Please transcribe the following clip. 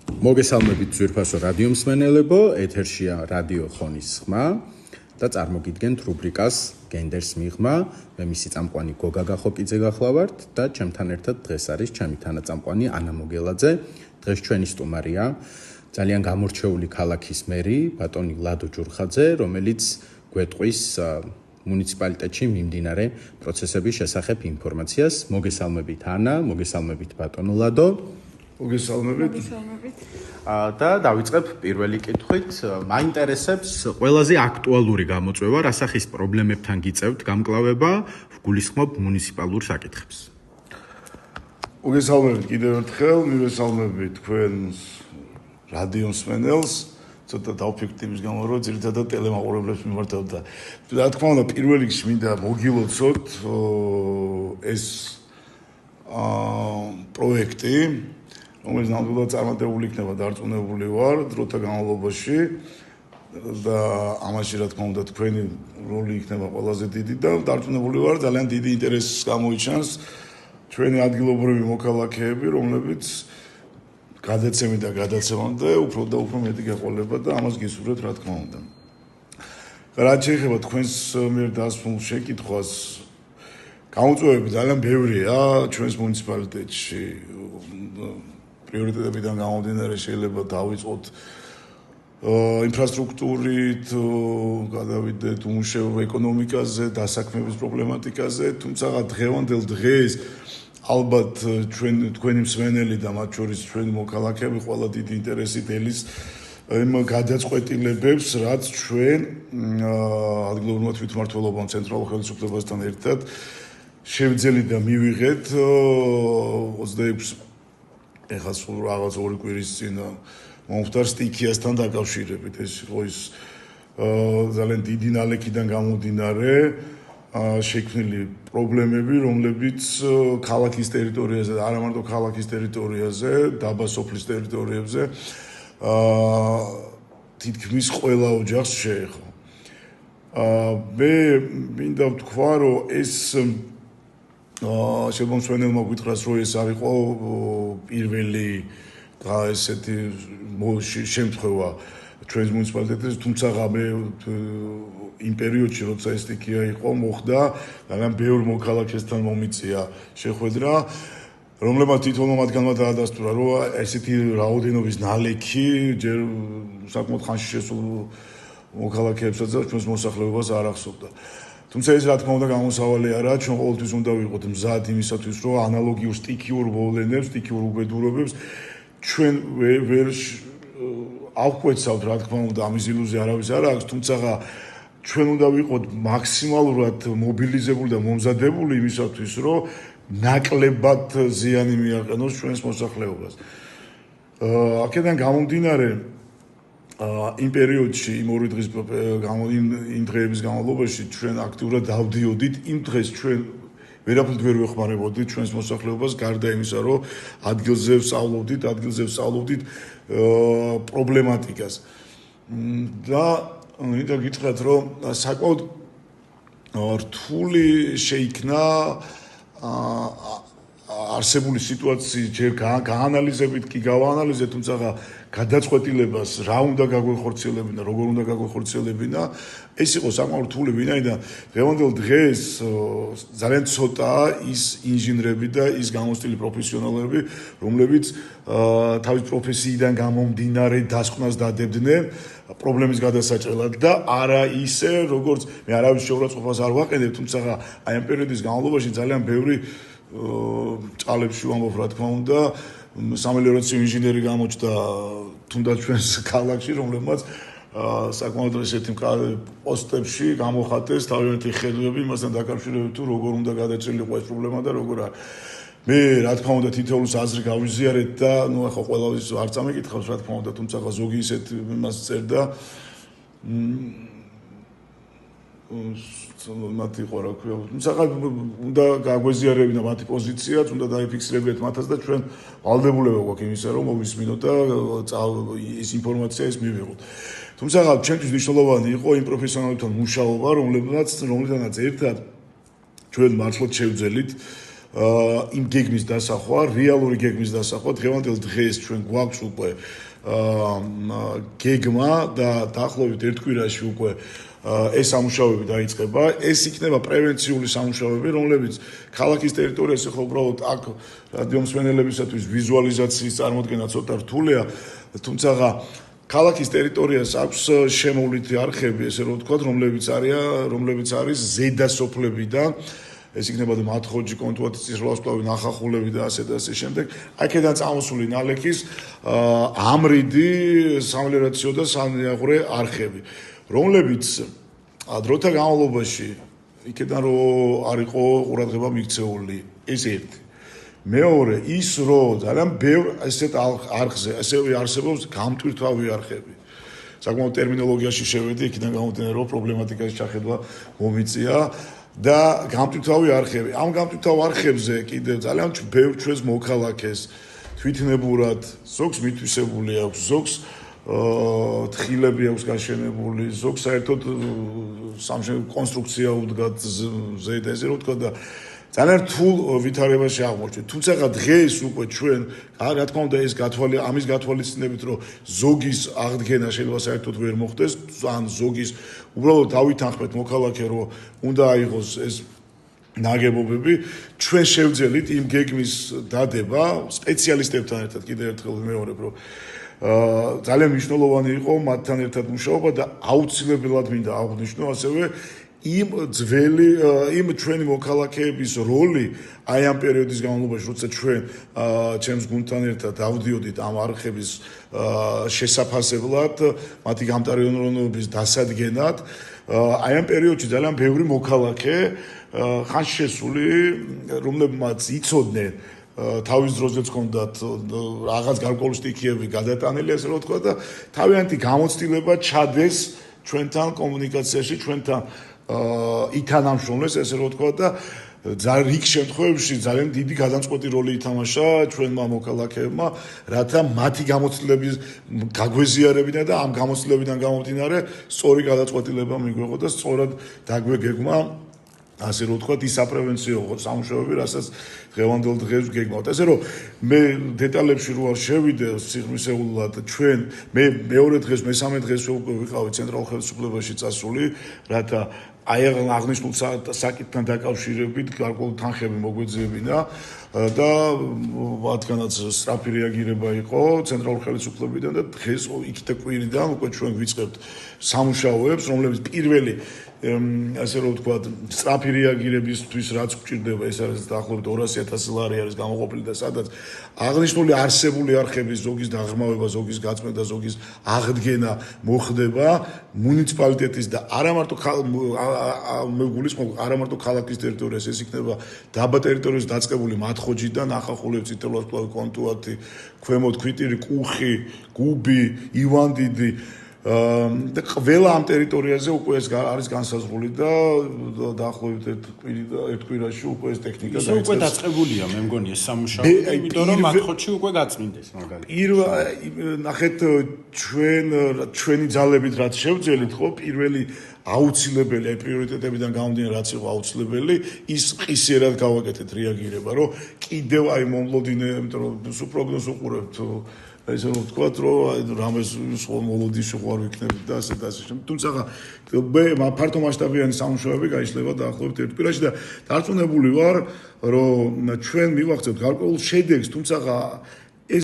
მოგესალმებით ძვირფასო რადიო მსმენელებო, ეთერშია რადიო ხონის ხმა და წარმოგიდგენთ რუბრიკას გენდერს მიღმა. მე მისი წამყვანი გოგა გახოკიძე გახლავართ და ჩემთან ერთად დღეს არის ჩემი თანაწამყვანი ანა მოგელაძე. დღეს ჩვენი სტუმარია ძალიან გამორჩეული ქალაქის მერი ბატონი ლადო ჯურხაძე, რომელიც გვეტყვის მუნიციპალიტეტში მიმდინარე პროცესების შესახებ ინფორმაციას. მოგესალმებით ანა, მოგესალმებით ბატონო ლადო. მოგესალმებით. და დავიწყებ პირველი კითხვით. მაინტერესებს ყველაზე აქტუალური გამოწვევა, რა სახის პრობლემებთან გიწევთ გამკლავება, ვგულისხმობ მუნიციპალურ საკითხებს. მოგესალმებით კიდევ ერთხელ, მივესალმებით თქვენს რადიო მსმენელს. ცოტა დავფიქრდი იმის გამო, რომ ძირითადად ტელემაყურებლებს მიმართავ და რა თქმა უნდა, პირველ რიგში მინდა მოგილოცოთ ეს პროექტი, რომელიც ნამდვილად წარმატებული იქნება, დარწმუნებული ვარ დროთა განმავლობაში და ამაში რა თქმა უნდა თქვენი როლი იქნება ყველაზე დიდი და დარწმუნებული ვარ ძალიან დიდი ინტერესს გამოიჩანს ჩვენი ადგილობრივი მოქალაქეები, რომლებიც გადაცემით და გადაცემამდე უფრო და უფრო მეტი გაყოლება და ამას გისურვებთ რა თქმა უნდა. რაც შეეხება თქვენს მიერ დასმულ შეკითხვას, გამოწვევები ძალიან ბევრია ჩვენს მუნიციპალიტეტში. პრიორიტეტებიდან გამომდინარე შეიძლება დავიწყოთ ინფრასტრუქტურით, გადავიდეთ უმუშევრ ეკონომიკაზე, დასაქმების პრობლემატიკაზე, თუმცა დღევანდელ დღეს ალბათ თქვენი მსმენელი და მათ შორის ჩვენი მოქალაქეები ყველა დიდი ინტერესით ელის იმ გადაწყვეტილებებს, რაც ჩვენ ადგილობრივ თვითმმართველობამ ცენტრალურ ხელისუფლებასთან ერთად შევძელით და მივიღეთ 26 ეხლა სულ რაღაც ორი კვირის წინ მომხდარ სტიქიასთან დაკავშირებით. ეს იყო ის ძალიან დიდი ნალექიდან გამომდინარე შექმნილი პრობლემები, რომლებიც ქალაქის ტერიტორიაზე და არა მარტო ქალაქის ტერიტორიაზე, დაბა სოფლის ტერიტორიებზე თითქმის ყველა ოჯახს შეეხო. მე მინდა ვთქვა, რომ ეს შემომსვენელმა გითხრას, რომ ეს არ იყო პირველი ესეთი შემთხვევა ჩვენს მუნიციპალიტეტში, თუმცა მე იმ პერიოდში, როცა ეს სტიქია იყო, მოხდა ძალიან ბევრ მოქალაქესთან მომიწია შეხვედრა, რომლებმაც თვითონმა მათგანმა დაადასტურა, რომ ესეთი რაოდენობის ნალექი ჯერ საკმაოდ ხანში შესულ მოქალაქეებსაც და ჩვენს მოსახლეობას არ ახსოვდა. თუმცა ეს რა თქმა უნდა გამოსავალი არაა, ჩვენ ყოველთვის უნდა ვიყოთ მზად იმისათვის, რომ ანალოგიურ სტიქიურ მოვლენებს, სტიქიურ უბედურებებს ჩვენ ვერ ავკვეცავთ, რა თქმა უნდა, ამის ილუზია არავის არ აქვს, თუმცა ჩვენ უნდა ვიყოთ მაქსიმალურად მობილიზებული და მომზადებული იმისათვის, რომ ნაკლებად ზიანი მიაყენოს ჩვენს მოსახლეობას. აქედან გამომდინარე იმ პერიოდში, იმ ორი დღის იმ დღეების განმავლობაში ჩვენ აქტიურად დავდიოდით, იმ დღეს ჩვენ ვერაფრით ვერ ვეხმარებოდით ჩვენს მოსახლეობას, გარდა იმისა, რომ ადგილზე ვსწავლობდით პრობლემატიკას. და მინდა გითხრათ, რომ საკმაოდ რთული შეიქნა არსებული სიტუაციის ჯერ გაანალიზებით, კი გავაანალიზეთ, თუმცა გადაწყვეტილებას რა უნდა გაგვეხორციელებინა, როგორ უნდა გაგვეხორციელებინა, ეს იყო საკმაოდ რთული, ვინაიდან დღევანდელ დღეს ძალიან ცოტაა ის ინჟინრები და ის გამოცდილი პროფესიონალები, რომლებიც თავის პროფესიიდან გამომდინარე დასკვნას დადებდნენ პრობლემის გადასაჭრელად და არა ისე, როგორც მე არავის შეურაცხყოფას არ ვაყენებ, თუმცა აი ამ პერიოდის განმავლობაში ძალიან ბევრი ჭალებში ვამბობ, რა თქმა უნდა, სამელიორაციო ინჟინერი გამოჩნდა თუნდაც ჩვენს ქალაქში, რომლებმაც საკმაოდ ესეთი პოსტებში გამოხატეს თავიანთი ხედვები იმასთან დაკავშირებით, თუ როგორ უნდა გადაჭრილიყო ეს პრობლემა და როგორ არ. მე რა თქმა უნდა თითოეულს აზრი გავიზიარეთ და ნუ ახლა ყველას არ წამეკითხავს, რა თქმა უნდა, თუმცა ზოგი ისეთ იმას წერდა მათი ყო რა ქვია, თუმცა უნდა გაგვეზიარებინა მათი პოზიციაც, უნდა დაიფიქსირებინათ მათაც და ჩვენ ვალდებულება გვაქვს იმისა, რომ მოვისმინოთ და ის ინფორმაცია ის მივიღოთ. თუმცა ჩვენთვის მნიშვნელოვანი იყო იმ პროფესიონალებთან მუშაობა, რომლებთანაც ერთად ჩვენ მართლაც შევძელით იმ გეგმის დასახვა, რეალური გეგმის დასახვა დღევანდელ დღეს ჩვენ გვაქვს უკვე გეგმა და დაახლოებით ერთ კვირაში უკვე ეს სამუშაოები დაიწყება. ეს იქნება პრევენციული სამუშაოები, რომლებიც ქალაქის ტერიტორიაზე ხო უბრალოდ აქ რადიომსმენელებისათვის ვიზუალიზაციის წარმოქმნა ცოტა რთულია, თუმცა ქალაქის ტერიტორიას აქვს შემოვლითი არხები, ესე რომ ვთქვათ, რომლებიც არის ზედასოფლებიდან, ეს იქნება მათხოჯი, კონტუათი, წისვლავსკვლავი, ნახახულები და ასე და ასე შემდეგ. აქედან წამოსული ნალექის ამრიდი, სამელიორაციო და სანიაღვრე არხები, რომლებიც დროთა განმავლობაში იქიდან რომ არ იყო ყურადღება მიქცეული, ეს ერთი. მეორე, ის რომ ძალიან ბევრ ესეთ არხზე ასევე არსებობს გამტვირთვავი არხები. საკმაოდ ტერმინოლოგიაში შევედი, იქიდან გამომდინარე რომ პრობლემატიკაში ჩახედვა მომიწია და გამტვირთვავი არხები. ამ გამტვირთვავ არხებზე კიდევ ძალიან ბევრ ჩვენს მოქალაქეს თვითნებურად ზოგს მითვისებული აქვს, ზოგს თხილები აქვს გაშენებული, ზოგს საერთოდ სამშენებლო კონსტრუქცია უდგათ ზედაზე, რო თქვა და ძალიან რთულ ვითარებაში აღმოჩნდა. თუმცა დღეს უკვე ჩვენ, რა თქმა უნდა, ამის გათვალისწინებით, რომ ზოგის აღდგენა შეიძლება საერთოდ ვერ მოხდეს, ან ზოგის უბრალოდ დავითანხმეთ მოქალაქე, რომ უნდა აიღოს ეს ნაგებობები, ჩვენ შევძელით იმ გეგმის დადება სპეციალისტებთან ერთად, კიდევ ერთხელ ვიმეორებ, რომ ძალიან მნიშვნელოვანი იყო მათთან ერთად მუშაობა და აუცილებლად მინდა აღვნიშნო ასევე იმ ჩვენი მოქალაქეების როლი აი ამ პერიოდის განმავლობაში, როცა ჩვენ ჩემს გუნდთან ერთად დავდიოდით ამ არხების შესაფასებლად, მათი გამტარიონროვნების დასადგენად, აი ამ პერიოდში ძალიან ბევრი მოქალაქე ხანში შესული, რომლებმაც იცოდნენ თავის დროზეც ჰქონდათ რაღაც გარკვეული სტიქიები გადატანილი, ასე რომ ვთქვა და თავიანთი გამოცდილება ჩადეს ჩვენთან კომუნიკაციაში, ჩვენთან ითანამშრომლეს, ესე რომ ვთქვა და რიგ შემთხვევებში ძალიან დიდი გადამწყვეტი როლი ითამაშა ჩვენმა მოქალაქეებმა, რათა მათი გამოცდილების გაგვეზიარებინა და ამ გამოცდილებიდან გამომდინარე სწორი გადაწყვეტილება მიგვეღო და სწორად დაგვეგეგმა, ასე რომ ვთქვათ, ის საპრევენციო სამუშაოები, რასაც დღევანდელ დღეს გეგმავთ. ასე რომ მე დეტალებში რო არ შევიდე სიღრმისეულად, ჩვენ მე მეორე დღეს, მესამე დღეს ვიყავი ცენტრალურ ხელისუფლებაში წასული, რათა აი აღნიშნულ საკითხთან დაკავშირებით გარკვეული თანხები მოგვეძიებინა და მათგანაც სწრაფი რეაგირება იყო ცენტრალურ ხელისუფლებიდან და დღეს იქით და კვირიდან უკვე ჩვენ ვიწყებთ სამუშაოებს, რომლებიც პირველი ასე რომ ვთქვათ, სწრაფი რეაგირებისთვის რაც გვჭირდება, ეს არის დაახლოებით 200,000 ლარი არის გამოყოფილი და სადაც აღნიშნული არსებული არხების ზოგის დაღრმავება, ზოგის გაწმენდა, ზოგის აღდგენა მოხდება მუნიციპალიტეტის და არა მარტო ქალაქის ტერიტორიაზე, ეს იქნება დაბა ტერიტორიაზე დაწყებული მათხოჯიდან, ახახულები, წითელვარსკვლავი, კონტუათი, ქვემოთ ქვიტირი, კუხი, გუბი, ივანდიდი და ყველა ამ ტერიტორიაზე უკვე ეს არის განსაზღვრული და დაახლოებით ერთ კვირაში უკვე ეს ტექნიკა დაიწყეს. უკვე დაწყებულია, მე მგონი ეს სამუშაო, იმიტომ რომ მათხოჯი უკვე გაწმინდეს მაგალითად. ნახეთ ჩვენი ძალებით რაც შევძელით, ხო, პირველი აუცილებელი, აი პრიორიტეტებიდან გამომდინარე, რაც იყო აუცილებელი, ის ყისიერად გავაკეთეთ რეაგირება, რომ კიდევ აი მომლოდინე, იმიტომ რომ სულ პროგნოზს უყურებთ ესე რომ ვთქვათ, რომ რამეს სხვა მოლოდინში ხوار ვიქნებით და ასე და ასე. თუმცა ფართო მასშტაბიანი სამუშაოები გაიშლება დაახლოებით ერთ კვირაში და დარწმუნებული ვარ, რომ ჩვენ მივახცევთ გარკვეულ შედეგს, თუმცა